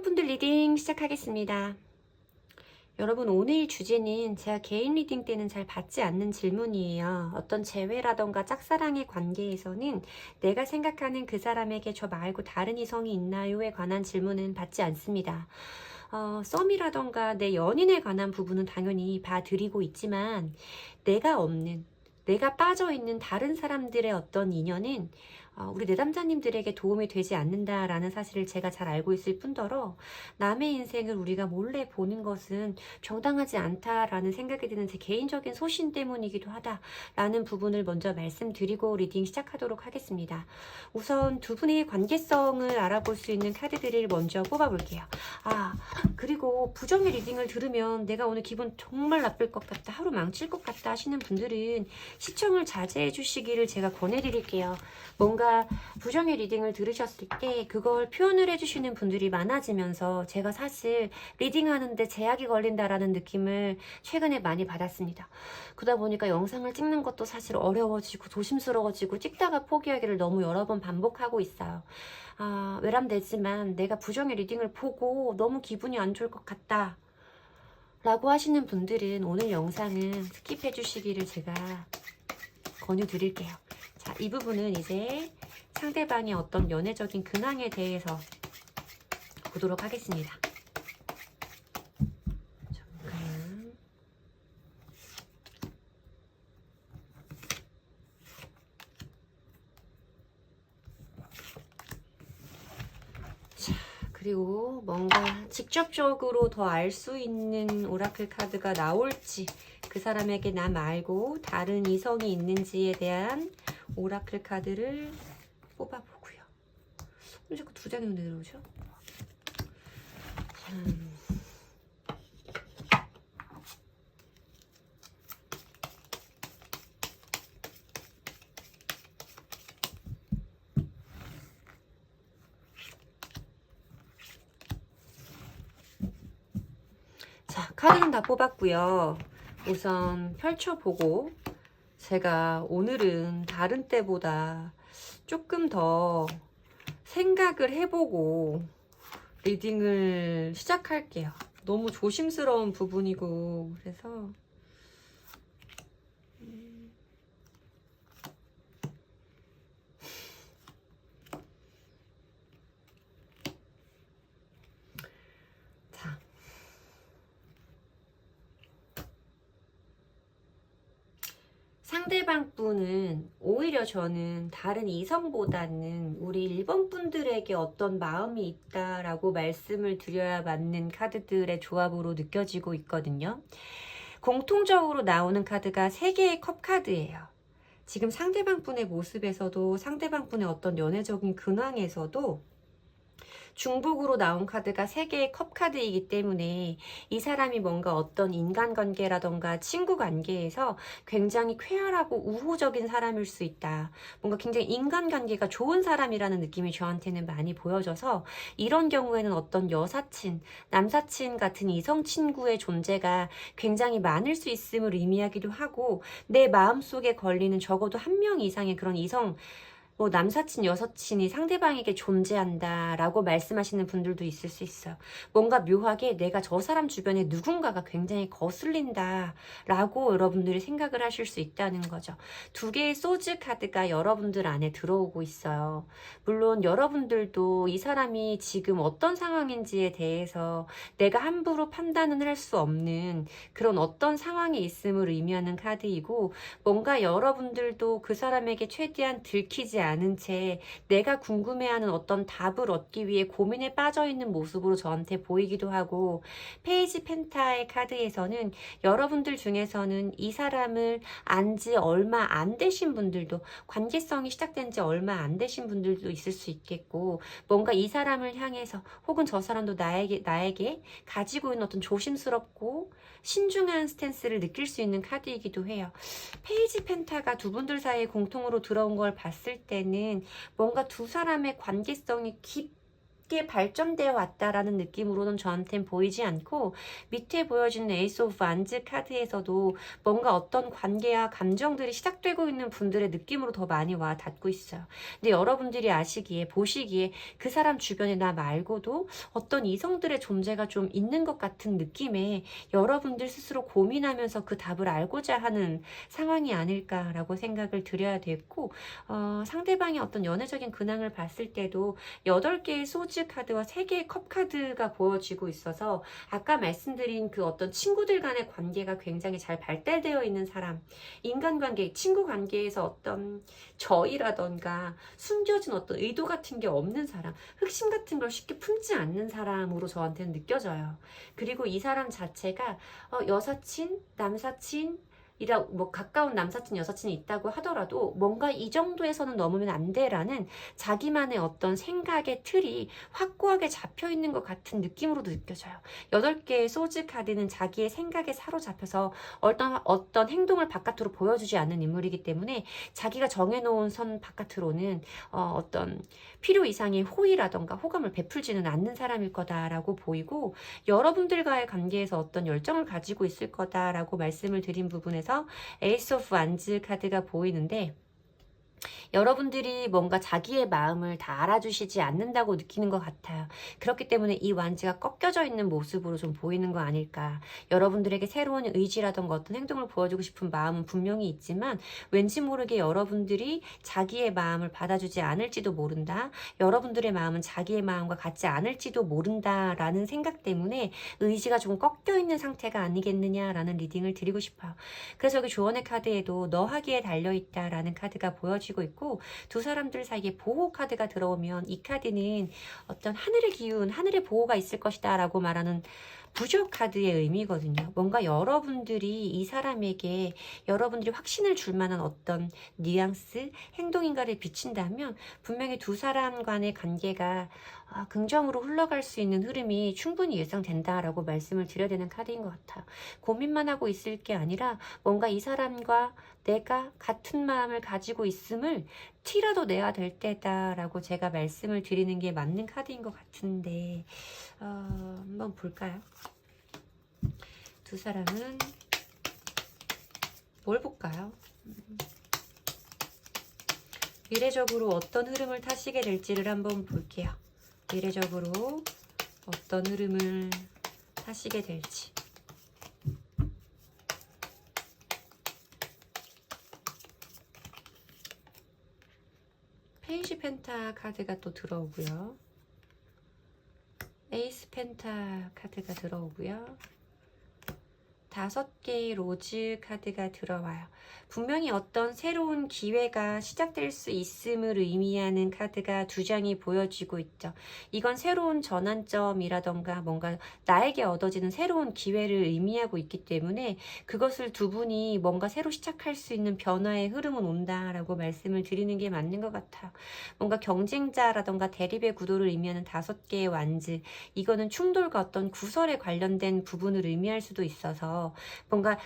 1번 분들 리딩 시작하겠습니다. 여러분, 오늘 주제는 제가 개인 리딩 때는 잘 받지 않는 질문이에요. 어떤 재회라던가 짝사랑의 관계에서는 내가 생각하는 그 사람에게 저 말고 다른 이성이 있나요에 관한 질문은 받지 않습니다. 썸이라던가 내 연인에 관한 부분은 당연히 봐드리고 있지만 내가 없는, 내가 빠져있는 다른 사람들의 어떤 인연은 우리 내담자님들에게 도움이 되지 않는다라는 사실을 제가 잘 알고 있을 뿐더러 남의 인생을 우리가 몰래 보는 것은 정당하지 않다라는 생각이 드는 제 개인적인 소신 때문이기도 하다라는 부분을 먼저 말씀드리고 리딩 시작하도록 하겠습니다. 우선 두 분의 관계성을 알아볼 수 있는 카드들을 먼저 뽑아볼게요. 그리고 부정의 리딩을 들으면 내가 오늘 기분 정말 나쁠 것 같다, 하루 망칠 것 같다 하시는 분들은 시청을 자제해 주시기를 제가 권해드릴게요. 뭔가 부정의 리딩을 들으셨을 때 그걸 표현을 해주시는 분들이 많아지면서 제가 사실 리딩하는데 제약이 걸린다라는 느낌을 최근에 많이 받았습니다. 그러다 보니까 영상을 찍는 것도 사실 어려워지고 조심스러워지고 찍다가 포기하기를 너무 여러 번 반복하고 있어요. 외람되지만 내가 부정의 리딩을 보고 너무 기분이 안 좋을 것 같다 라고 하시는 분들은 오늘 영상은 스킵해 주시기를 제가 권유드릴게요. 자, 이 부분은 이제 상대방의 어떤 연애적인 근황에 대해서 보도록 하겠습니다. 잠깐. 자, 그리고 뭔가 직접적으로 더 알 수 있는 오라클 카드가 나올지, 그 사람에게 나 말고 다른 이성이 있는지에 대한 오라클 카드를 뽑아보고요. 왜 자꾸 두 장이 내려오죠? 자, 카드는 다 뽑았고요. 우선 펼쳐보고 제가 오늘은 다른 때보다 조금 더 생각을 해보고 리딩을 시작할게요. 너무 조심스러운 부분이고 그래서 자, 상대방 분은 오히려 저는 다른 이성보다는 우리 1번 분들에게 어떤 마음이 있다라고 말씀을 드려야 맞는 카드들의 조합으로 느껴지고 있거든요. 공통적으로 나오는 카드가 3개의 컵 카드예요. 지금 상대방 분의 모습에서도 상대방 분의 어떤 연애적인 근황에서도 중복으로 나온 카드가 3개의 컵 카드이기 때문에 이 사람이 뭔가 어떤 인간관계라던가 친구관계에서 굉장히 쾌활하고 우호적인 사람일 수 있다. 뭔가 굉장히 인간관계가 좋은 사람이라는 느낌이 저한테는 많이 보여져서 이런 경우에는 어떤 여사친, 남사친 같은 이성친구의 존재가 굉장히 많을 수 있음을 의미하기도 하고 내 마음속에 걸리는 적어도 한 명 이상의 그런 이성 남사친, 여사친이 상대방에게 존재한다 라고 말씀하시는 분들도 있을 수 있어요. 뭔가 묘하게 내가 저 사람 주변에 누군가가 굉장히 거슬린다 라고 여러분들이 생각을 하실 수 있다는 거죠. 2개의 소즈 카드가 여러분들 안에 들어오고 있어요. 물론 여러분들도 이 사람이 지금 어떤 상황인지에 대해서 내가 함부로 판단은 할 수 없는 그런 어떤 상황에 있음을 의미하는 카드이고, 뭔가 여러분들도 그 사람에게 최대한 들키지 않은 채 내가 궁금해하는 어떤 답을 얻기 위해 고민에 빠져있는 모습으로 저한테 보이기도 하고, 페이지 펜타의 카드에서는 여러분들 중에서는 이 사람을 안 지 얼마 안 되신 분들도, 관계성이 시작된 지 얼마 안 되신 분들도 있을 수 있겠고, 뭔가 이 사람을 향해서 혹은 저 사람도 나에게 가지고 있는 어떤 조심스럽고 신중한 스탠스를 느낄 수 있는 카드이기도 해요. 페이지 펜타가 두 분들 사이에 공통으로 들어온 걸 봤을 때는 뭔가 두 사람의 관계성이 쉽게 발전되어 왔다라는 느낌으로는 저한텐 보이지 않고, 밑에 보여지는 에이스 오브 완즈 카드에서도 뭔가 어떤 관계와 감정들이 시작되고 있는 분들의 느낌으로 더 많이 와 닿고 있어요. 근데 여러분들이 아시기에, 보시기에 그 사람 주변에 나 말고도 어떤 이성들의 존재가 좀 있는 것 같은 느낌에 여러분들 스스로 고민하면서 그 답을 알고자 하는 상황이 아닐까라고 생각을 드려야 되고, 상대방의 어떤 연애적인 근황을 봤을 때도 8개의 소즈 카드와 3개의 컵 카드가 보여지고 있어서, 아까 말씀드린 그 어떤 친구들 간의 관계가 굉장히 잘 발달되어 있는 사람, 인간관계, 친구 관계에서 어떤 저이라던가 숨겨진 어떤 의도 같은 게 없는 사람, 흑심 같은 걸 쉽게 품지 않는 사람으로 저한테는 느껴져요. 그리고 이 사람 자체가 여사친, 남사친, 뭐 가까운 남사친, 여사친이 있다고 하더라도 뭔가 이 정도에서는 넘으면 안 돼라는 자기만의 어떤 생각의 틀이 확고하게 잡혀 있는 것 같은 느낌으로도 느껴져요. 8개의 소즈 카드는 자기의 생각에 사로잡혀서 어떤 행동을 바깥으로 보여주지 않는 인물이기 때문에 자기가 정해놓은 선 바깥으로는 어떤 필요 이상의 호의라던가 호감을 베풀지는 않는 사람일 거다라고 보이고, 여러분들과의 관계에서 어떤 열정을 가지고 있을 거다라고 말씀을 드린 부분에서 에이스 오브 완즈 카드가 보이는데, 여러분들이 뭔가 자기의 마음을 다 알아주시지 않는다고 느끼는 것 같아요. 그렇기 때문에 이 완즈가 꺾여져 있는 모습으로 좀 보이는 거 아닐까. 여러분들에게 새로운 의지라던가 어떤 행동을 보여주고 싶은 마음은 분명히 있지만, 왠지 모르게 여러분들이 자기의 마음을 받아주지 않을지도 모른다. 여러분들의 마음은 자기의 마음과 같지 않을지도 모른다라는 생각 때문에 의지가 좀 꺾여 있는 상태가 아니겠느냐라는 리딩을 드리고 싶어요. 그래서 여기 조언의 카드에도 너 하기에 달려있다라는 카드가 보여지고 있고, 두 사람들 사이에 보호 카드가 들어오면 이 카드는 어떤 하늘의 기운, 하늘의 보호가 있을 것이다 라고 말하는 부적 카드의 의미거든요. 뭔가 여러분들이 이 사람에게 여러분들이 확신을 줄 만한 어떤 뉘앙스, 행동인가를 비친다면 분명히 두 사람 간의 관계가 긍정으로 흘러갈 수 있는 흐름이 충분히 예상된다라고 말씀을 드려야 되는 카드인 것 같아요. 고민만 하고 있을 게 아니라 뭔가 이 사람과 내가 같은 마음을 가지고 있음을 티라도 내야 될 때다라고 제가 말씀을 드리는 게 맞는 카드인 것 같은데, 한번 볼까요? 두 사람은 뭘 볼까요? 미래적으로 어떤 흐름을 타시게 될지를 한번 볼게요. 미래적으로 어떤 흐름을 타시게 될지. 페이시 펜타 카드가 또 들어오고요. 에이스 펜타 카드가 들어오고요. 5개의 로즈 카드가 들어와요. 분명히 어떤 새로운 기회가 시작될 수 있음을 의미하는 카드가 2장이 보여지고 있죠. 이건 새로운 전환점이라던가 뭔가 나에게 얻어지는 새로운 기회를 의미하고 있기 때문에 그것을 두 분이 뭔가 새로 시작할 수 있는 변화의 흐름은 온다라고 말씀을 드리는 게 맞는 것 같아요. 뭔가 경쟁자라던가 대립의 구도를 의미하는 5개의 완즈, 이거는 충돌과 어떤 구설에 관련된 부분을 의미할 수도 있어서 뭔가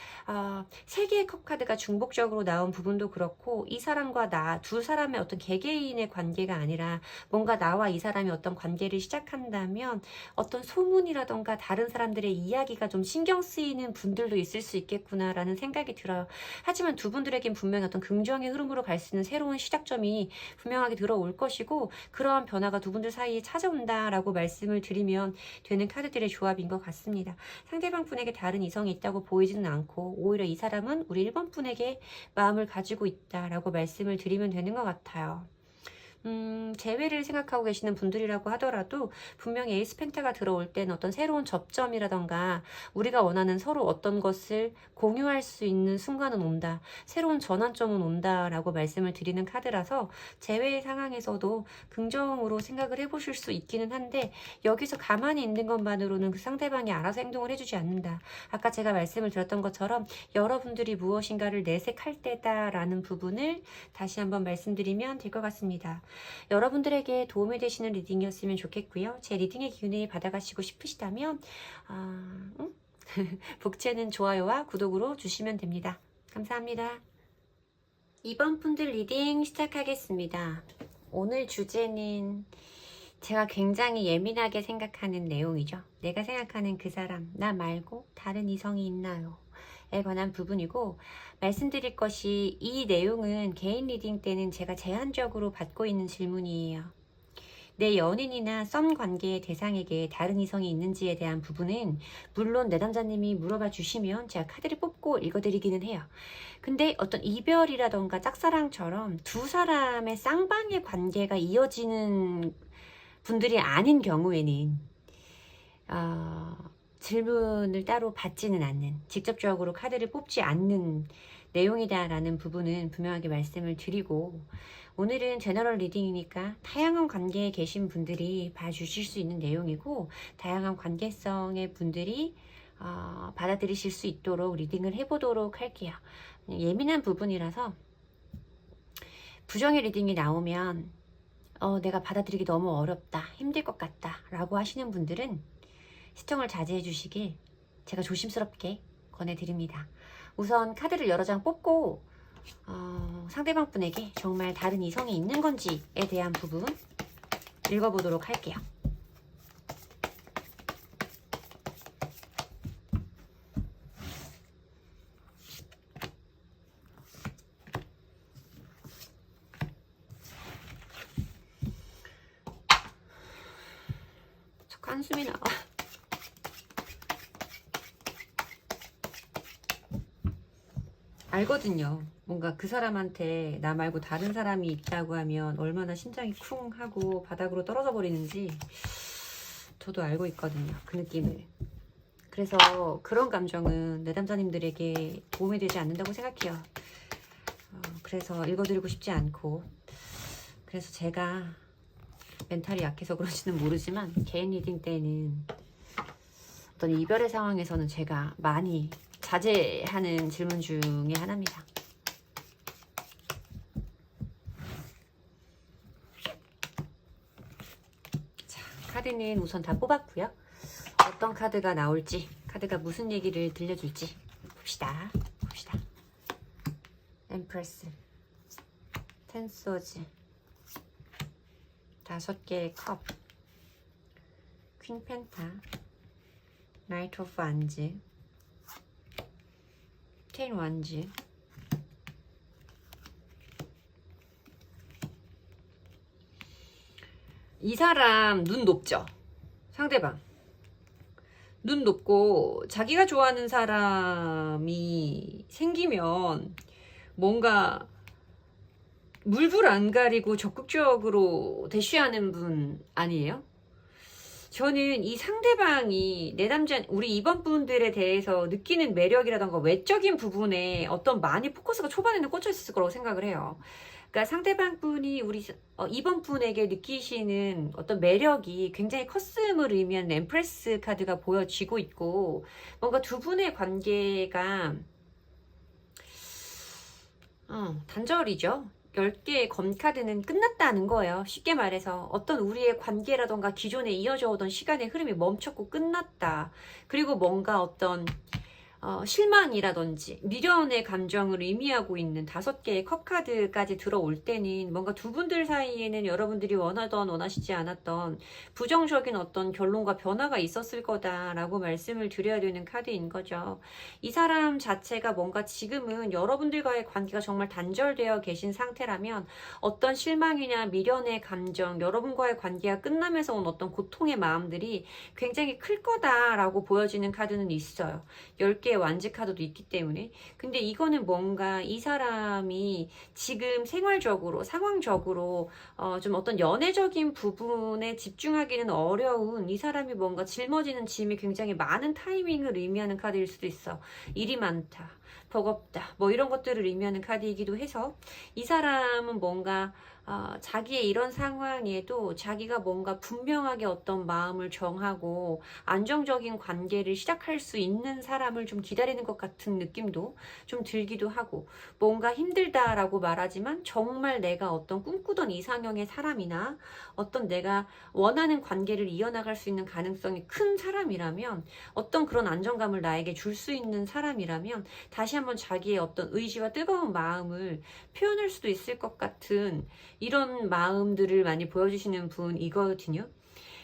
3개의 컵 카드가 중복적으로 나온 부분도 그렇고, 이 사람과 나 두 사람의 어떤 개개인의 관계가 아니라 뭔가 나와 이 사람이 어떤 관계를 시작한다면 어떤 소문이라던가 다른 사람들의 이야기가 좀 신경 쓰이는 분들도 있을 수 있겠구나라는 생각이 들어요. 하지만 두 분들에겐 분명히 어떤 긍정의 흐름으로 갈 수 있는 새로운 시작점이 분명하게 들어올 것이고, 그러한 변화가 두 분들 사이에 찾아온다라고 말씀을 드리면 되는 카드들의 조합인 것 같습니다. 상대방 분에게 다른 이성이 있다고 보이지는 않고, 오히려 이 사람은 우리 1번 분에게 마음을 가지고 있다라고 말씀을 드리면 되는 것 같아요. 재회를 생각하고 계시는 분들이라고 하더라도 분명히 에이스 펜타가 들어올 때는 어떤 새로운 접점이라던가 우리가 원하는 서로 어떤 것을 공유할 수 있는 순간은 온다, 새로운 전환점은 온다라고 말씀을 드리는 카드라서 재회의 상황에서도 긍정으로 생각을 해보실 수 있기는 한데, 여기서 가만히 있는 것만으로는 그 상대방이 알아서 행동을 해주지 않는다. 아까 제가 말씀을 드렸던 것처럼 여러분들이 무엇인가를 내색할 때다라는 부분을 다시 한번 말씀드리면 될 것 같습니다. 여러분들에게 도움이 되시는 리딩이었으면 좋겠고요. 제 리딩의 기운을 받아가시고 싶으시다면 복채는 좋아요와 구독으로 주시면 됩니다. 감사합니다. 2번 분들 리딩 시작하겠습니다. 오늘 주제는 제가 굉장히 예민하게 생각하는 내용이죠. 내가 생각하는 그 사람, 나 말고 다른 이성이 있나요? 에 관한 부분이고, 말씀드릴 것이 이 내용은 개인 리딩 때는 제가 제한적으로 받고 있는 질문이에요. 내 연인이나 썸 관계의 대상에게 다른 이성이 있는지에 대한 부분은 물론 내담자님이 물어봐 주시면 제가 카드를 뽑고 읽어드리기는 해요. 근데 어떤 이별이라던가 짝사랑처럼 두 사람의 쌍방의 관계가 이어지는 분들이 아닌 경우에는 질문을 따로 받지는 않는, 직접적으로 카드를 뽑지 않는 내용이다라는 부분은 분명하게 말씀을 드리고, 오늘은 제너럴 리딩이니까 다양한 관계에 계신 분들이 봐주실 수 있는 내용이고, 다양한 관계성의 분들이 받아들이실 수 있도록 리딩을 해보도록 할게요. 예민한 부분이라서 부정의 리딩이 나오면 내가 받아들이기 너무 어렵다, 힘들 것 같다 라고 하시는 분들은 시청을 자제해 주시길 제가 조심스럽게 권해드립니다. 우선 카드를 여러 장 뽑고 상대방 분에게 정말 다른 이성이 있는 건지에 대한 부분 읽어보도록 할게요. 자꾸 한숨이 나와. 알거든요. 뭔가 그 사람한테 나 말고 다른 사람이 있다고 하면 얼마나 심장이 쿵 하고 바닥으로 떨어져 버리는지 저도 알고 있거든요. 그 느낌을. 그래서 그런 감정은 내담자님들에게 도움이 되지 않는다고 생각해요. 그래서 읽어드리고 싶지 않고, 그래서 제가 멘탈이 약해서 그런지는 모르지만 개인 리딩 때는 어떤 이별의 상황에서는 제가 많이 자제하는 질문 중에 하나입니다. 자, 카드는 우선 다 뽑았고요. 어떤 카드가 나올지, 카드가 무슨 얘기를 들려줄지 봅시다. 엠프레스, 텐소즈, 5개의 컵, 퀸 펜타, 나이트 오브 안즈, 10 원즈, 이 사람 눈 높죠? 상대방 눈 높고 자기가 좋아하는 사람이 생기면 뭔가 물불 안 가리고 적극적으로 대쉬하는 분 아니에요? 저는 이 상대방이 내 남자, 우리 이번 분들에 대해서 느끼는 매력이라던가 외적인 부분에 어떤 많이 포커스가 초반에는 꽂혀 있을 거라고 생각을 해요. 그러니까 상대방 분이 우리 이번 분에게 느끼시는 어떤 매력이 굉장히 컸음을 의미하는 엠프레스 카드가 보여지고 있고, 뭔가 두 분의 관계가 단절이죠. 10개의 검카드는 끝났다는 거예요. 쉽게 말해서 어떤 우리의 관계라던가 기존에 이어져 오던 시간의 흐름이 멈췄고 끝났다. 그리고 뭔가 어떤 실망이라든지 미련의 감정을 의미하고 있는 5개의 컵카드까지 들어올 때는 뭔가 두 분들 사이에는 여러분들이 원하던 원하시지 않았던 부정적인 어떤 결론과 변화가 있었을 거다라고 말씀을 드려야 되는 카드인 거죠. 이 사람 자체가 뭔가 지금은 여러분들과의 관계가 정말 단절되어 계신 상태라면 어떤 실망이나 미련의 감정, 여러분과의 관계가 끝나면서 온 어떤 고통의 마음들이 굉장히 클 거다라고 보여지는 카드는 있어요. 10개의 완지 카드도 있기 때문에. 근데 이거는 뭔가 이 사람이 지금 생활적으로, 상황적으로 좀 어떤 연애적인 부분에 집중하기는 어려운, 이 사람이 뭔가 짊어지는 짐이 굉장히 많은 타이밍을 의미하는 카드일 수도 있어. 일이 많다, 버겁다, 뭐 이런 것들을 의미하는 카드이기도 해서 이 사람은 뭔가 자기의 이런 상황에도 자기가 뭔가 분명하게 어떤 마음을 정하고 안정적인 관계를 시작할 수 있는 사람을 좀 기다리는 것 같은 느낌도 좀 들기도 하고, 뭔가 힘들다라고 말하지만 정말 내가 어떤 꿈꾸던 이상형의 사람이나 어떤 내가 원하는 관계를 이어나갈 수 있는 가능성이 큰 사람이라면, 어떤 그런 안정감을 나에게 줄 수 있는 사람이라면 다시 한번 자기의 어떤 의지와 뜨거운 마음을 표현할 수도 있을 것 같은 이런 마음들을 많이 보여주시는 분이거든요.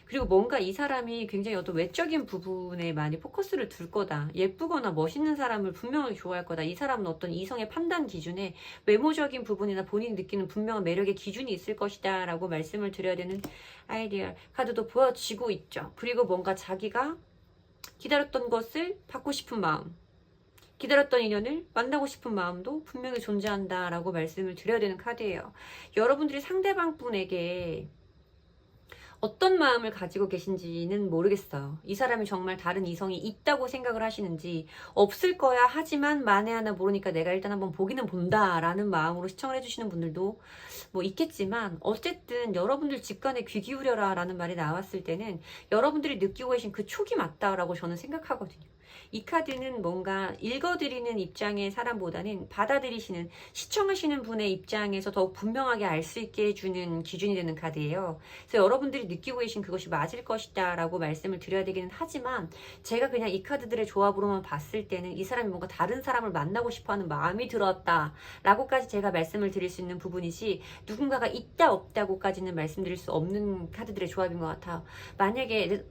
그리고 뭔가 이 사람이 굉장히 어떤 외적인 부분에 많이 포커스를 둘 거다. 예쁘거나 멋있는 사람을 분명히 좋아할 거다. 이 사람은 어떤 이성의 판단 기준에 외모적인 부분이나 본인이 느끼는 분명한 매력의 기준이 있을 것이다 라고 말씀을 드려야 되는 아이디어 카드도 보여지고 있죠. 그리고 뭔가 자기가 기다렸던 것을 받고 싶은 마음, 기다렸던 인연을 만나고 싶은 마음도 분명히 존재한다라고 말씀을 드려야 되는 카드예요. 여러분들이 상대방 분에게 어떤 마음을 가지고 계신지는 모르겠어요. 이 사람이 정말 다른 이성이 있다고 생각을 하시는지, 없을 거야 하지만 만에 하나 모르니까 내가 일단 한번 보기는 본다 라는 마음으로 시청을 해주시는 분들도 뭐 있겠지만, 어쨌든 여러분들 직관에 귀 기울여라 라는 말이 나왔을 때는 여러분들이 느끼고 계신 그 촉이 맞다라고 저는 생각하거든요. 이 카드는 뭔가 읽어드리는 입장의 사람보다는 받아들이시는, 시청하시는 분의 입장에서 더욱 분명하게 알 수 있게 해주는 기준이 되는 카드예요. 그래서 여러분들이 느끼고 계신 그것이 맞을 것이다 라고 말씀을 드려야 되기는 하지만, 제가 그냥 이 카드들의 조합으로만 봤을 때는 이 사람이 뭔가 다른 사람을 만나고 싶어하는 마음이 들었다 라고까지 제가 말씀을 드릴 수 있는 부분이지, 누군가가 있다 없다고까지는 말씀드릴 수 없는 카드들의 조합인 것 같아요. 만약에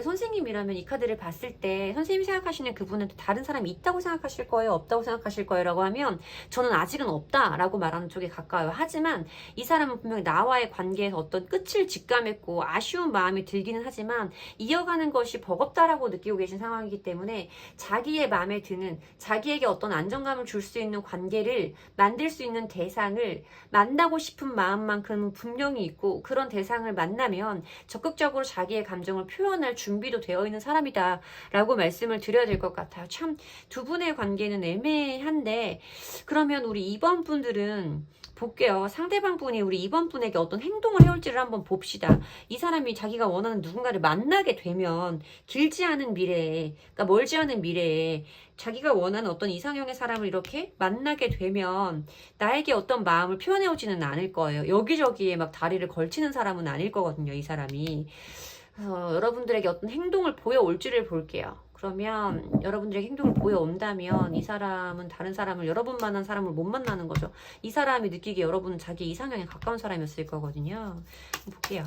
선생님이라면 이 카드를 봤을 때 선생님이 생각하시는 그분한테 다른 사람이 있다고 생각하실 거예요, 없다고 생각하실 거예요 라고 하면, 저는 아직은 없다 라고 말하는 쪽에 가까워요. 하지만 이 사람은 분명히 나와의 관계에서 어떤 끝을 직감했고 아쉬운 마음이 들기는 하지만, 이어가는 것이 버겁다라고 느끼고 계신 상황이기 때문에 자기의 마음에 드는, 자기에게 어떤 안정감을 줄 수 있는 관계를 만들 수 있는 대상을 만나고 싶은 마음만큼은 분명히 있고, 그런 대상을 만나면 적극적으로 자기의 감정을 표현할 준비도 되어 있는 사람이다 라고 말씀을 드려야 될 것 같아요. 참 두 분의 관계는 애매한데, 그러면 우리 2번 분들은 볼게요. 상대방 분이 우리 2번 분에게 어떤 행동을 해올지를 한번 봅시다. 이 사람이 자기가 원하는 누군가를 만나게 되면 길지 않은 미래에, 그러니까 멀지 않은 미래에 자기가 원하는 어떤 이상형의 사람을 이렇게 만나게 되면 나에게 어떤 마음을 표현해오지는 않을 거예요. 여기저기에 막 다리를 걸치는 사람은 아닐 거거든요, 이 사람이. 그래서 여러분들에게 어떤 행동을 보여올지를 볼게요. 그러면 여러분들에게 행동을 보여온다면 이 사람은 다른 사람을, 여러분만한 사람을 못 만나는 거죠. 이 사람이 느끼기에 여러분은 자기 이상형에 가까운 사람이었을 거거든요. 볼게요.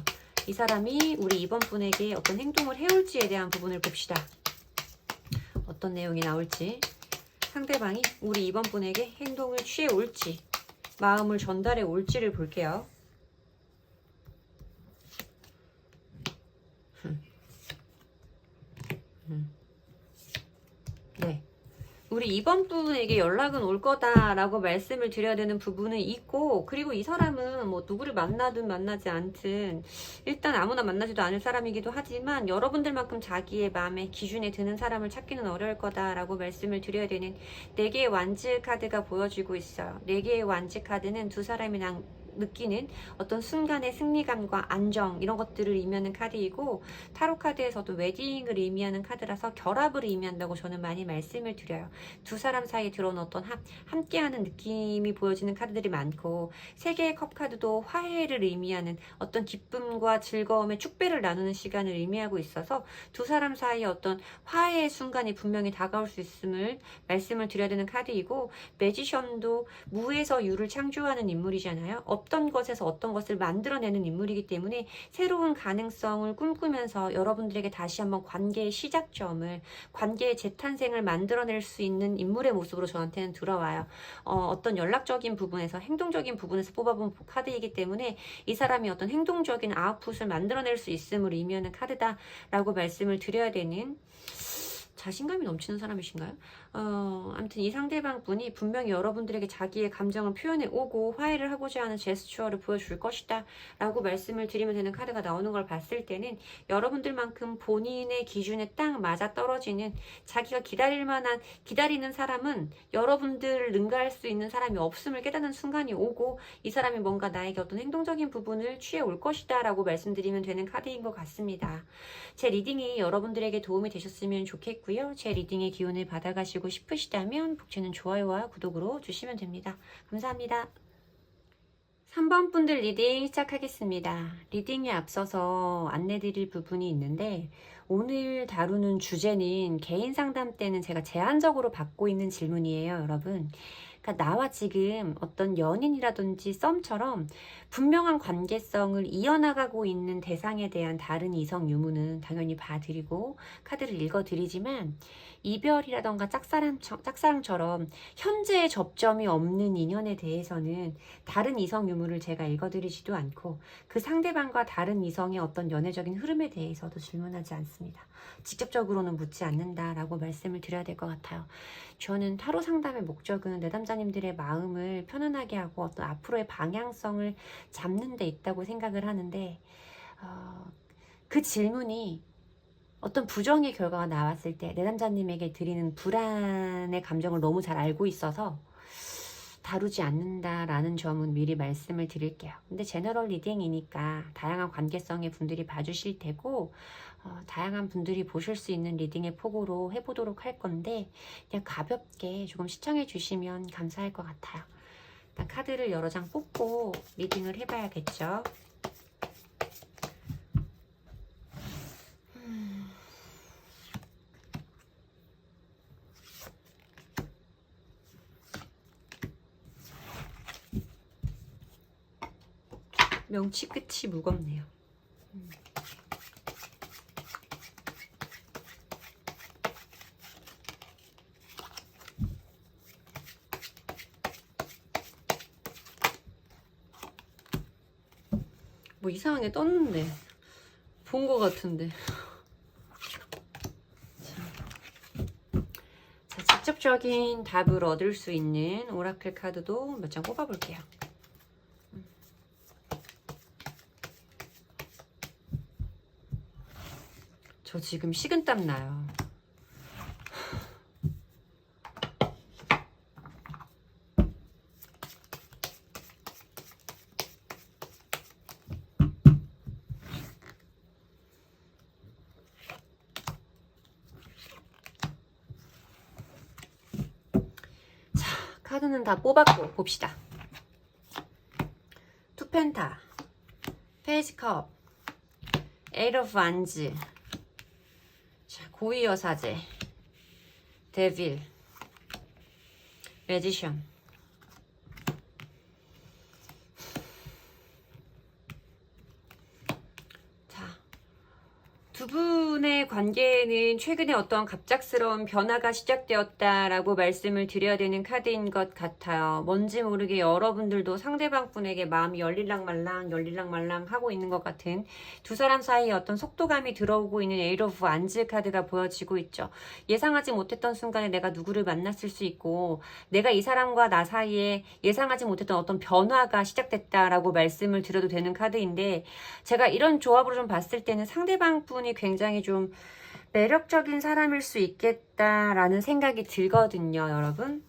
이 사람이 우리 2번 분에게 어떤 행동을 해올지에 대한 부분을 봅시다. 어떤 내용이 나올지, 상대방이 우리 2번 분에게 행동을 취해올지, 마음을 전달해 올지를 볼게요. 네. 우리 2번 분에게 연락은 올 거다라고 말씀을 드려야 되는 부분은 있고, 그리고 이 사람은 뭐 누구를 만나든 만나지 않든 일단 아무나 만나지도 않을 사람이기도 하지만, 여러분들만큼 자기의 마음의 기준에 드는 사람을 찾기는 어려울 거다라고 말씀을 드려야 되는 4개의 완즈 카드가 보여지고 있어요. 4개의 완즈 카드는 두 사람이 느끼는 어떤 순간의 승리감과 안정, 이런 것들을 의미하는 카드이고, 타로 카드에서도 웨딩을 의미하는 카드라서 결합을 의미한다고 저는 많이 말씀을 드려요. 두 사람 사이에 들어온 어떤 함께하는 느낌이 보여지는 카드들이 많고, 3개의 컵 카드도 화해를 의미하는 어떤 기쁨과 즐거움의 축배를 나누는 시간을 의미하고 있어서 두 사람 사이에 어떤 화해의 순간이 분명히 다가올 수 있음을 말씀을 드려야 되는 카드이고, 매지션도 무에서 유를 창조하는 인물이잖아요. 없던 것에서 어떤 것을 만들어내는 인물이기 때문에 새로운 가능성을 꿈꾸면서 여러분들에게 다시 한번 관계의 시작점을, 관계의 재탄생을 만들어낼 수 있는 인물의 모습으로 저한테는 들어와요. 어떤 연락적인 부분에서, 행동적인 부분에서 뽑아본 카드이기 때문에 이 사람이 어떤 행동적인 아웃풋을 만들어낼 수 있음을 의미하는 카드다라고 말씀을 드려야 되는, 자신감이 넘치는 사람이신가요? 아무튼 이 상대방 분이 분명히 여러분들에게 자기의 감정을 표현해 오고 화해를 하고자 하는 제스처를 보여줄 것이다 라고 말씀을 드리면 되는 카드가 나오는 걸 봤을 때는, 여러분들만큼 본인의 기준에 딱 맞아 떨어지는, 자기가 기다리는 사람은 여러분들을 능가할 수 있는 사람이 없음을 깨닫는 순간이 오고, 이 사람이 뭔가 나에게 어떤 행동적인 부분을 취해 올 것이다 라고 말씀드리면 되는 카드인 것 같습니다. 제 리딩이 여러분들에게 도움이 되셨으면 좋겠고요. 제 리딩의 기운을 받아가시고 싶으시다면 복채는 좋아요와 구독으로 주시면 됩니다. 감사합니다. 3번 분들 리딩 시작하겠습니다. 리딩에 앞서서 안내드릴 부분이 있는데 오늘 다루는 주제는 개인 상담 때는 제가 제한적으로 받고 있는 질문이에요, 여러분. 그러니까 나와 지금 어떤 연인이라든지 썸처럼 분명한 관계성을 이어나가고 있는 대상에 대한 다른 이성 유무는 당연히 봐드리고 카드를 읽어드리지만 이별이라던가 짝사랑처럼 현재의 접점이 없는 인연에 대해서는 다른 이성 유무를 제가 읽어드리지도 않고 그 상대방과 다른 이성의 어떤 연애적인 흐름에 대해서도 질문하지 않습니다. 직접적으로는 묻지 않는다라고 말씀을 드려야 될 것 같아요. 저는 타로 상담의 목적은 내담자님들의 마음을 편안하게 하고 어떤 앞으로의 방향성을 잡는 데 있다고 생각을 하는데 그 질문이 어떤 부정의 결과가 나왔을 때 내담자님에게 드리는 불안의 감정을 너무 잘 알고 있어서 다루지 않는다라는 점은 미리 말씀을 드릴게요. 근데 제너럴 리딩이니까 다양한 관계성의 분들이 봐주실 테고 다양한 분들이 보실 수 있는 리딩의 폭으로 해보도록 할 건데 그냥 가볍게 조금 시청해 주시면 감사할 것 같아요. 일단 카드를 여러 장 뽑고 리딩을 해봐야겠죠. 명치 끝이 무겁네요. 뭐 이상하게 떴는데 본 것 같은데. 자, 직접적인 답을 얻을 수 있는 오라클 카드도 몇 장 뽑아볼게요. 저 지금 식은땀 나요. 자, 카드는 다 뽑았고 봅시다. 투펜타, 페이지 컵, 에이트 오브 완즈, 자, 고위여사제, 데빌, 매지션. 두 분의 관계는 최근에 어떤 갑작스러운 변화가 시작되었다라고 말씀을 드려야 되는 카드인 것 같아요. 뭔지 모르게 여러분들도 상대방 분에게 마음이 열릴랑 말랑 하고 있는 것 같은 두 사람 사이에 어떤 속도감이 들어오고 있는 에이트 오브 완즈 카드가 보여지고 있죠. 예상하지 못했던 순간에 내가 누구를 만났을 수 있고 내가 이 사람과 나 사이에 예상하지 못했던 어떤 변화가 시작됐다라고 말씀을 드려도 되는 카드인데 제가 이런 조합으로 좀 봤을 때는 상대방 분이 굉장히 좀 매력적인 사람일 수 있겠다라는 생각이 들거든요, 여러분.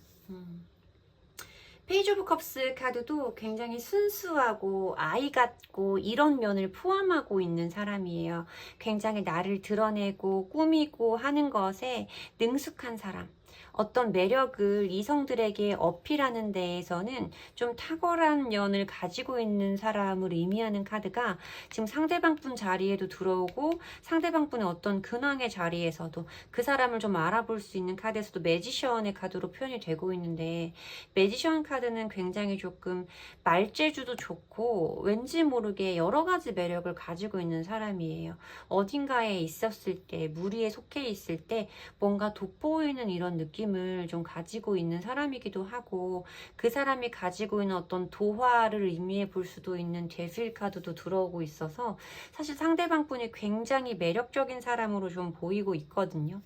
페이지 오브 컵스 카드도 굉장히 순수하고 아이 같고 이런 면을 포함하고 있는 사람이에요. 굉장히 나를 드러내고 꾸미고 하는 것에 능숙한 사람. 어떤 매력을 이성들에게 어필하는 데에서는 좀 탁월한 면을 가지고 있는 사람을 의미하는 카드가 지금 상대방 분 자리에도 들어오고 상대방 분의 어떤 근황의 자리에서도 그 사람을 좀 알아볼 수 있는 카드에서도 매지션의 카드로 표현이 되고 있는데 매지션 카드는 굉장히 조금 말재주도 좋고 왠지 모르게 여러 가지 매력을 가지고 있는 사람이에요. 어딘가에 있었을 때 무리에 속해 있을 때 뭔가 돋보이는 이런 느낌을 좀 가지고 있는 사람이기도 하고 그 사람이 가지고 있는 어떤 도화를 의미해 볼 수도 있는 데빌 카드도 들어오고 있어서 사실 상대방 분이 굉장히 매력적인 사람으로 좀 보이고 있거든요.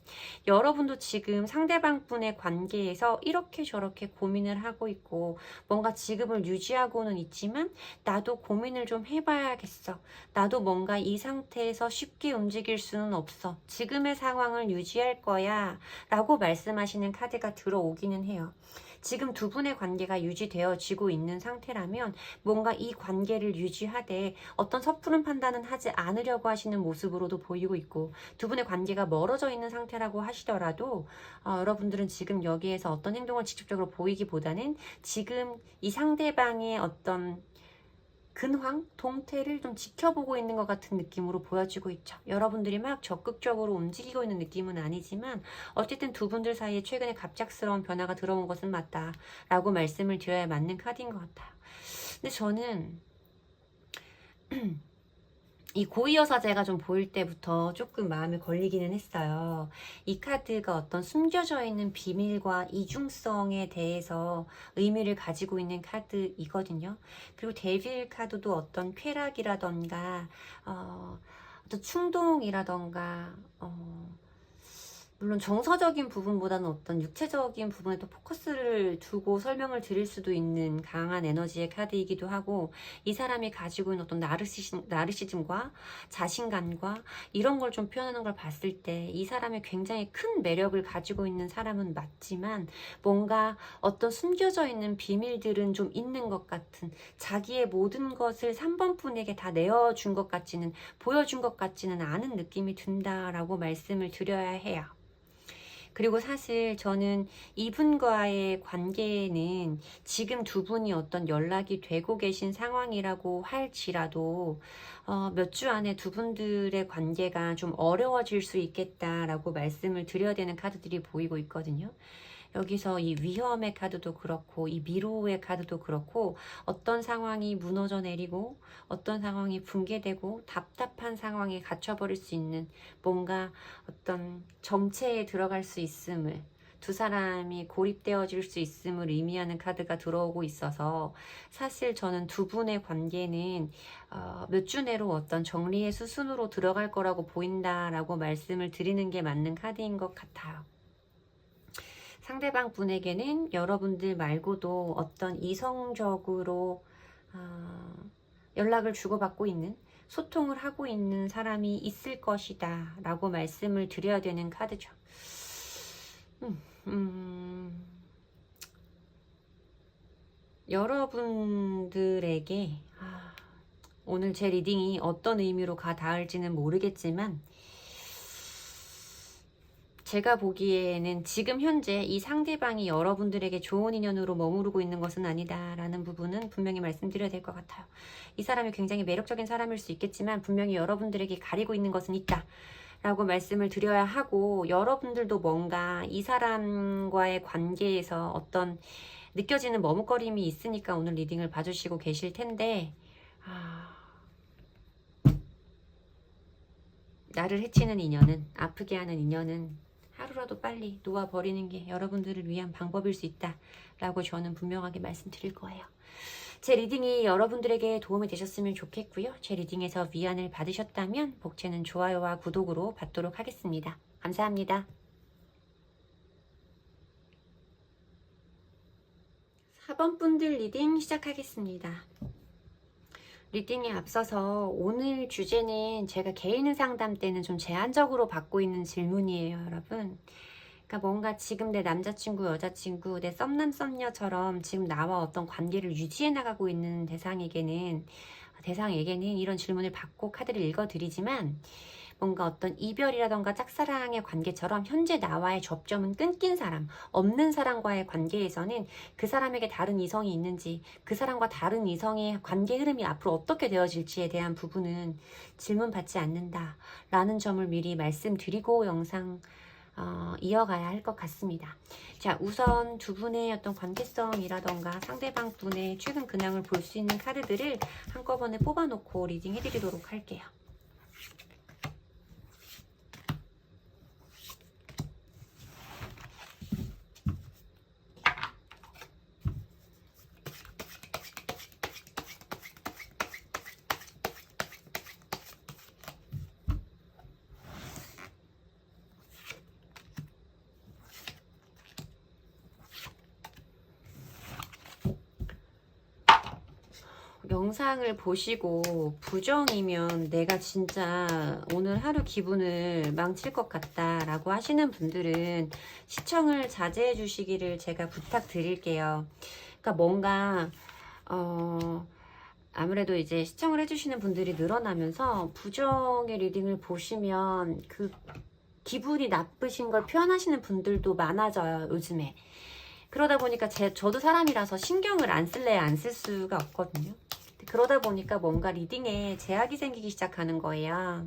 여러분도 지금 상대방 분의 관계에서 이렇게 저렇게 고민을 하고 있고 뭔가 지금을 유지하고는 있지만 나도 고민을 좀 해봐야겠어. 나도 뭔가 이 상태에서 쉽게 움직일 수는 없어. 지금의 상황을 유지할 거야 라고 말씀하시는 카드가 들어오기는 해요. 지금 두 분의 관계가 유지되어지고 있는 상태라면 뭔가 이 관계를 유지하되 어떤 섣부른 판단은 하지 않으려고 하시는 모습으로도 보이고 있고 두 분의 관계가 멀어져 있는 상태라고 하시더라도 여러분들은 지금 여기에서 어떤 행동을 직접적으로 보이기보다는 지금 이 상대방의 어떤 근황, 동태를 좀 지켜보고 있는 것 같은 느낌으로 보여지고 있죠. 여러분들이 막 적극적으로 움직이고 있는 느낌은 아니지만 어쨌든 두 분들 사이에 최근에 갑작스러운 변화가 들어온 것은 맞다라고 말씀을 드려야 맞는 카드인 것 같아요. 근데 저는 이 고위여사제가 좀 보일 때부터 조금 마음에 걸리기는 했어요. 이 카드가 어떤 숨겨져 있는 비밀과 이중성에 대해서 의미를 가지고 있는 카드이거든요. 그리고 데빌 카드도 어떤 쾌락이라던가 어떤 충동이라던가 물론 정서적인 부분보다는 어떤 육체적인 부분에 더 포커스를 두고 설명을 드릴 수도 있는 강한 에너지의 카드이기도 하고, 이 사람이 가지고 있는 어떤 나르시즘과 자신감과 이런 걸 좀 표현하는 걸 봤을 때 이 사람이 굉장히 큰 매력을 가지고 있는 사람은 맞지만 뭔가 어떤 숨겨져 있는 비밀들은 좀 있는 것 같은, 자기의 모든 것을 3번 분에게 다 내어준 것 같지는, 보여준 것 같지는 않은 느낌이 든다라고 말씀을 드려야 해요. 그리고 사실 저는 이분과의 관계는 지금 두 분이 어떤 연락이 되고 계신 상황이라고 할지라도 몇 주 안에 두 분들의 관계가 좀 어려워질 수 있겠다라고 말씀을 드려야 되는 카드들이 보이고 있거든요. 여기서 이 위험의 카드도 그렇고 이 미로의 카드도 그렇고, 어떤 상황이 무너져 내리고 어떤 상황이 붕괴되고 답답한 상황에 갇혀버릴 수 있는 뭔가 어떤 정체에 들어갈 수 있음을, 두 사람이 고립되어질 수 있음을 의미하는 카드가 들어오고 있어서, 사실 저는 두 분의 관계는 몇 주 내로 어떤 정리의 수순으로 들어갈 거라고 보인다라고 말씀을 드리는 게 맞는 카드인 것 같아요. 상대방 분에게는 여러분들 말고도 어떤 이성적으로 연락을 주고받고 있는, 소통을 하고 있는 사람이 있을 것이다 라고 말씀을 드려야 되는 카드죠. 여러분들에게 오늘 제 리딩이 어떤 의미로 닿을지는 모르겠지만, 제가 보기에는 지금 현재 이 상대방이 여러분들에게 좋은 인연으로 머무르고 있는 것은 아니다라는 부분은 분명히 말씀드려야 될 것 같아요. 이 사람이 굉장히 매력적인 사람일 수 있겠지만 분명히 여러분들에게 가리고 있는 것은 있다 라고 말씀을 드려야 하고, 여러분들도 뭔가 이 사람과의 관계에서 어떤 느껴지는 머뭇거림이 있으니까 오늘 리딩을 봐주시고 계실 텐데, 나를 해치는 인연은, 아프게 하는 인연은 하루라도 빨리 놓아버리는 게 여러분들을 위한 방법일 수 있다 라고 저는 분명하게 말씀드릴 거예요. 제 리딩이 여러분들에게 도움이 되셨으면 좋겠고요. 제 리딩에서 위안을 받으셨다면 복채는 좋아요와 구독으로 받도록 하겠습니다. 감사합니다. 4번 분들 리딩 시작하겠습니다. 리딩에 앞서서 오늘 주제는 제가 개인 상담 때는 좀 제한적으로 받고 있는 질문이에요, 여러분. 그러니까 뭔가 지금 내 남자친구, 여자친구, 내 썸남, 썸녀처럼 지금 나와 어떤 관계를 유지해 나가고 있는 대상에게는 이런 질문을 받고 카드를 읽어드리지만, 뭔가 어떤 이별이라던가 짝사랑의 관계처럼 현재 나와의 접점은 끊긴 사람, 없는 사람과의 관계에서는 그 사람에게 다른 이성이 있는지, 그 사람과 다른 이성의 관계 흐름이 앞으로 어떻게 되어질지에 대한 부분은 질문받지 않는다 라는 점을 미리 말씀드리고 영상 이어가야 할 것 같습니다. 자, 우선 두 분의 어떤 관계성이라던가 상대방 분의 최근 근황을 볼 수 있는 카드들을 한꺼번에 뽑아놓고 리딩 해드리도록 할게요. 영상을 보시고 부정이면 내가 진짜 오늘 하루 기분을 망칠 것 같다 라고 하시는 분들은 시청을 자제해 주시기를 제가 부탁드릴게요. 그러니까 뭔가 아무래도 이제 시청을 해주시는 분들이 늘어나면서 부정의 리딩을 보시면 그 기분이 나쁘신 걸 표현하시는 분들도 많아져요, 요즘에. 그러다 보니까 저도 사람이라서 신경을 안 쓸래야 안 쓸 수가 없거든요. 그러다 보니까 뭔가 리딩에 제약이 생기기 시작하는 거예요.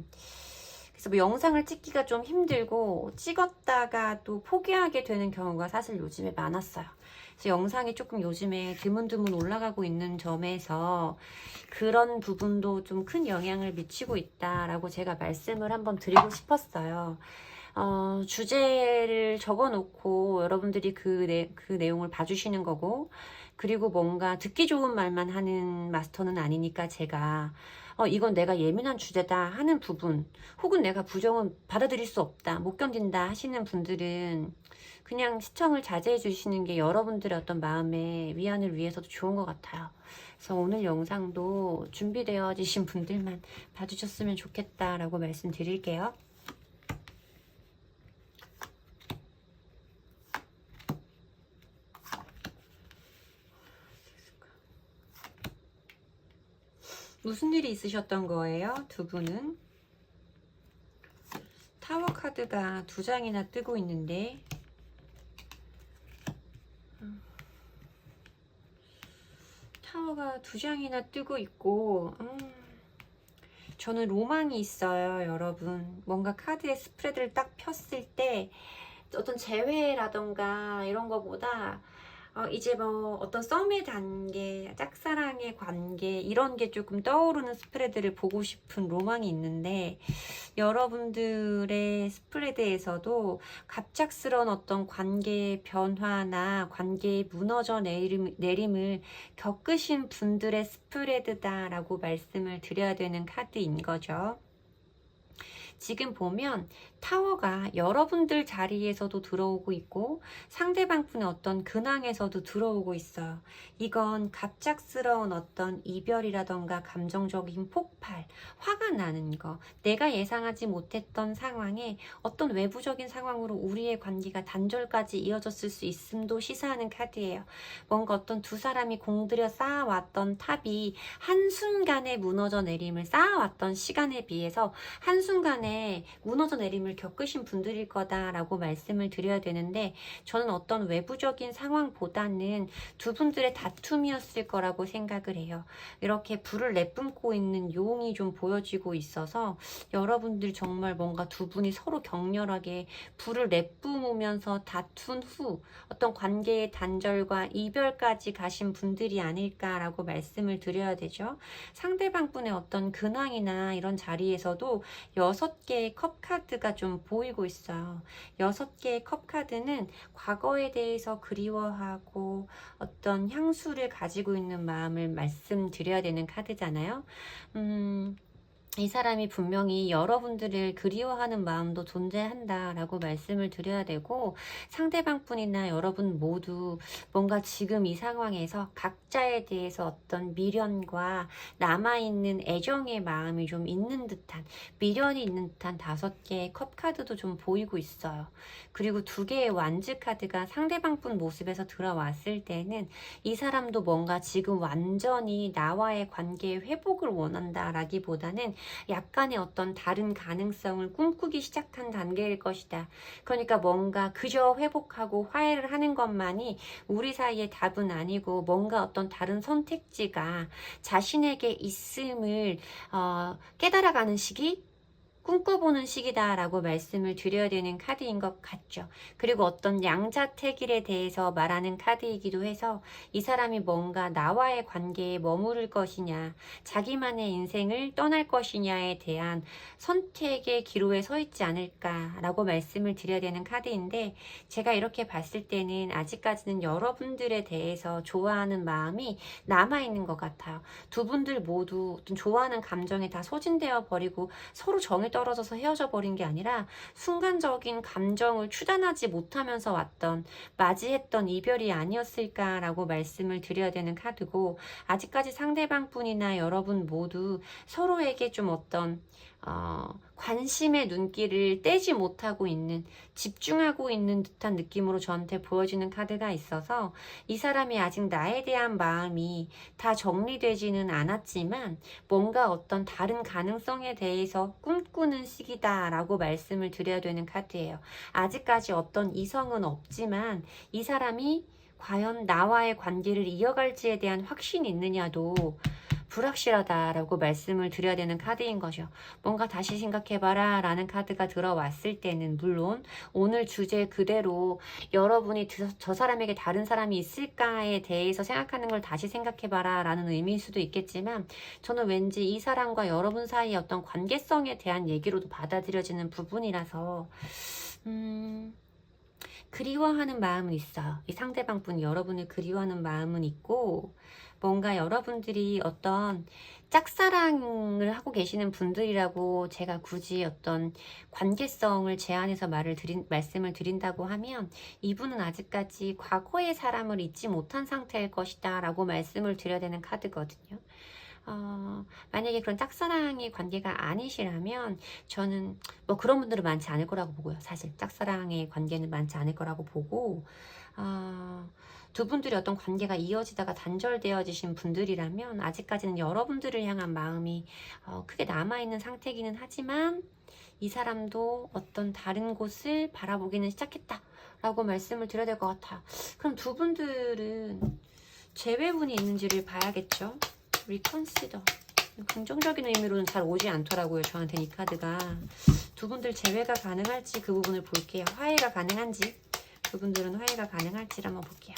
그래서 뭐 영상을 찍기가 좀 힘들고 찍었다가 또 포기하게 되는 경우가 사실 요즘에 많았어요. 그래서 영상이 조금 요즘에 드문드문 올라가고 있는 점에서 그런 부분도 좀 큰 영향을 미치고 있다라고 제가 말씀을 한번 드리고 싶었어요. 주제를 적어놓고 여러분들이 그 내용을 봐주시는 거고, 그리고 뭔가 듣기 좋은 말만 하는 마스터는 아니니까 제가 이건 내가 예민한 주제다 하는 부분, 혹은 내가 부정은 받아들일 수 없다, 못 견딘다 하시는 분들은 그냥 시청을 자제해 주시는 게 여러분들의 어떤 마음의 위안을 위해서도 좋은 것 같아요. 그래서 오늘 영상도 준비되어지신 분들만 봐주셨으면 좋겠다라고 말씀드릴게요. 무슨 일이 있으셨던 거예요? 두 분은? 타워 카드가 2장이나 뜨고 있는데 타워가 2장이나 뜨고 있고 저는 로망이 있어요, 여러분. 뭔가 카드의 스프레드를 딱 폈을 때 어떤 재회라던가 이런 거보다 이제 뭐 어떤 썸의 단계, 짝사랑의 관계 이런 게 조금 떠오르는 스프레드를 보고 싶은 로망이 있는데, 여러분들의 스프레드에서도 갑작스러운 어떤 관계의 변화나 관계의 무너져 내림을 겪으신 분들의 스프레드다라고 말씀을 드려야 되는 카드인 거죠. 지금 보면 타워가 여러분들 자리에서도 들어오고 있고 상대방 분의 어떤 근황에서도 들어오고 있어요. 이건 갑작스러운 어떤 이별이라던가 감정적인 폭발, 화가 나는 거, 내가 예상하지 못했던 상황에 어떤 외부적인 상황으로 우리의 관계가 단절까지 이어졌을 수 있음도 시사하는 카드예요. 뭔가 어떤 두 사람이 공들여 쌓아왔던 탑이 한순간에 무너져 내림을, 쌓아왔던 시간에 비해서 한순간에 무너져 내림을 겪으신 분들일 거다라고 말씀을 드려야 되는데, 저는 어떤 외부적인 상황보다는 두 분들의 다툼이었을 거라고 생각을 해요. 이렇게 불을 내뿜고 있는 용이 좀 보여지고 있어서 여러분들 정말 뭔가 두 분이 서로 격렬하게 불을 내뿜으면서 다툰 후 어떤 관계의 단절과 이별까지 가신 분들이 아닐까라고 말씀을 드려야 되죠. 상대방 분의 어떤 근황이나 이런 자리에서도 6개의 컵 카드가 좀 보이고 있어요. 6개의 컵 카드는 과거에 대해서 그리워하고 어떤 향수를 가지고 있는 마음을 말씀드려야 되는 카드잖아요. 이 사람이 분명히 여러분들을 그리워하는 마음도 존재한다라고 말씀을 드려야 되고, 상대방 분이나 여러분 모두 뭔가 지금 이 상황에서 각자에 대해서 어떤 미련과 남아있는 애정의 마음이 좀 있는 듯한, 미련이 있는 듯한 5개의 컵 카드도 좀 보이고 있어요. 그리고 2개의 완즈 카드가 상대방 분 모습에서 들어왔을 때는 이 사람도 뭔가 지금 완전히 나와의 관계의 회복을 원한다라기보다는 약간의 어떤 다른 가능성을 꿈꾸기 시작한 단계일 것이다. 그러니까 뭔가 그저 회복하고 화해를 하는 것만이 우리 사이의 답은 아니고, 뭔가 어떤 다른 선택지가 자신에게 있음을 깨달아가는 시기? 꿈꿔보는 시기다라고 말씀을 드려야 되는 카드인 것 같죠. 그리고 어떤 양자택일에 대해서 말하는 카드이기도 해서 이 사람이 뭔가 나와의 관계에 머무를 것이냐, 자기만의 인생을 떠날 것이냐에 대한 선택의 기로에 서 있지 않을까라고 말씀을 드려야 되는 카드인데, 제가 이렇게 봤을 때는 아직까지는 여러분들에 대해서 좋아하는 마음이 남아있는 것 같아요. 두 분들 모두 어떤 좋아하는 감정에 다 소진되어 버리고 서로 정이 떨어져서 헤어져 버린 게 아니라 순간적인 감정을 추단하지 못하면서 왔던, 맞이했던 이별이 아니었을까라고 말씀을 드려야 되는 카드고, 아직까지 상대방 분이나 여러분 모두 서로에게 좀 어떤 관심의 눈길을 떼지 못하고 있는, 집중하고 있는 듯한 느낌으로 저한테 보여지는 카드가 있어서, 이 사람이 아직 나에 대한 마음이 다 정리되지는 않았지만 뭔가 어떤 다른 가능성에 대해서 꿈꾸는 시기다라고 말씀을 드려야 되는 카드예요. 아직까지 어떤 이성은 없지만 이 사람이 과연 나와의 관계를 이어갈지에 대한 확신이 있느냐도 불확실하다라고 말씀을 드려야 되는 카드인 거죠. 뭔가 다시 생각해봐라 라는 카드가 들어왔을 때는 물론 오늘 주제 그대로 여러분이 저 사람에게 다른 사람이 있을까에 대해서 생각하는 걸 다시 생각해봐라 라는 의미일 수도 있겠지만 저는 왠지 이 사람과 여러분 사이의 어떤 관계성에 대한 얘기로도 받아들여지는 부분이라서 그리워하는 마음은 있어요. 이 상대방 분이 여러분을 그리워하는 마음은 있고 뭔가 여러분들이 어떤 짝사랑을 하고 계시는 분들이라고 제가 굳이 어떤 관계성을 제안해서 말씀을 드린다고 하면 이분은 아직까지 과거의 사람을 잊지 못한 상태일 것이다 라고 말씀을 드려야 되는 카드거든요. 만약에 그런 짝사랑의 관계가 아니시라면 저는 뭐 그런 분들은 많지 않을 거라고 보고요. 사실 짝사랑의 관계는 많지 않을 거라고 보고 두 분들이 어떤 관계가 이어지다가 단절되어지신 분들이라면 아직까지는 여러분들을 향한 마음이 크게 남아있는 상태이기는 하지만 이 사람도 어떤 다른 곳을 바라보기는 시작했다 라고 말씀을 드려야 될 것 같아요. 그럼 두 분들은 재회분이 있는지를 봐야겠죠. 리컨시더. 긍정적인 의미로는 잘 오지 않더라고요. 저한테는 이 카드가. 두 분들 재회가 가능할지 그 부분을 볼게요. 화해가 가능한지 두 분들은 화해가 가능할지를 한번 볼게요.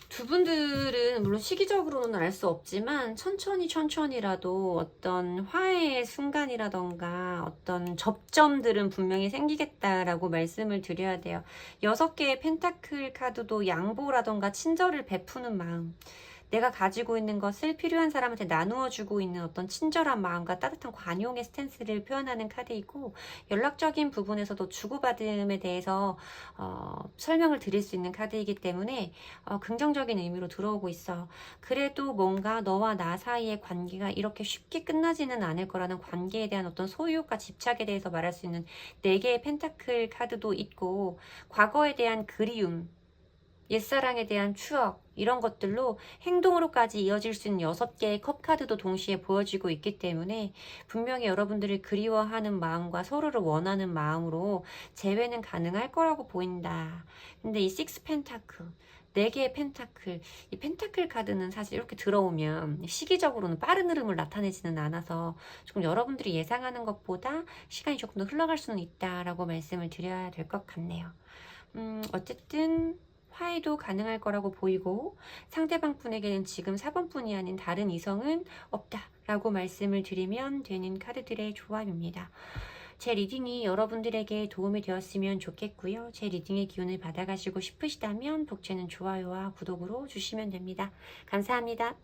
두 분들은 물론 시기적으로는 알 수 없지만 천천히라도 어떤 화해의 순간이라던가 어떤 접점들은 분명히 생기겠다라고 말씀을 드려야 돼요. 6개의 펜타클 카드도 양보라던가 친절을 베푸는 마음, 내가 가지고 있는 것을 필요한 사람한테 나누어 주고 있는 어떤 친절한 마음과 따뜻한 관용의 스탠스를 표현하는 카드이고 연락적인 부분에서도 주고받음에 대해서 설명을 드릴 수 있는 카드이기 때문에 긍정적인 의미로 들어오고 있어. 그래도 뭔가 너와 나 사이의 관계가 이렇게 쉽게 끝나지는 않을 거라는 관계에 대한 어떤 소유욕과 집착에 대해서 말할 수 있는 4개의 펜타클 카드도 있고 과거에 대한 그리움, 옛사랑에 대한 추억 이런 것들로 행동으로까지 이어질 수 있는 6개의 컵 카드도 동시에 보여지고 있기 때문에 분명히 여러분들을 그리워하는 마음과 서로를 원하는 마음으로 재회는 가능할 거라고 보인다. 근데 이 6 펜타클 4개의 펜타클, 이 펜타클 카드는 사실 이렇게 들어오면 시기적으로는 빠른 흐름을 나타내지는 않아서 조금 여러분들이 예상하는 것보다 시간이 조금 더 흘러갈 수는 있다라고 말씀을 드려야 될 것 같네요. 어쨌든 화해도 가능할 거라고 보이고 상대방 분에게는 지금 4번 분이 아닌 다른 이성은 없다라고 말씀을 드리면 되는 카드들의 조합입니다. 제 리딩이 여러분들에게 도움이 되었으면 좋겠고요. 제 리딩의 기운을 받아가시고 싶으시다면 독채는 좋아요와 구독으로 주시면 됩니다. 감사합니다.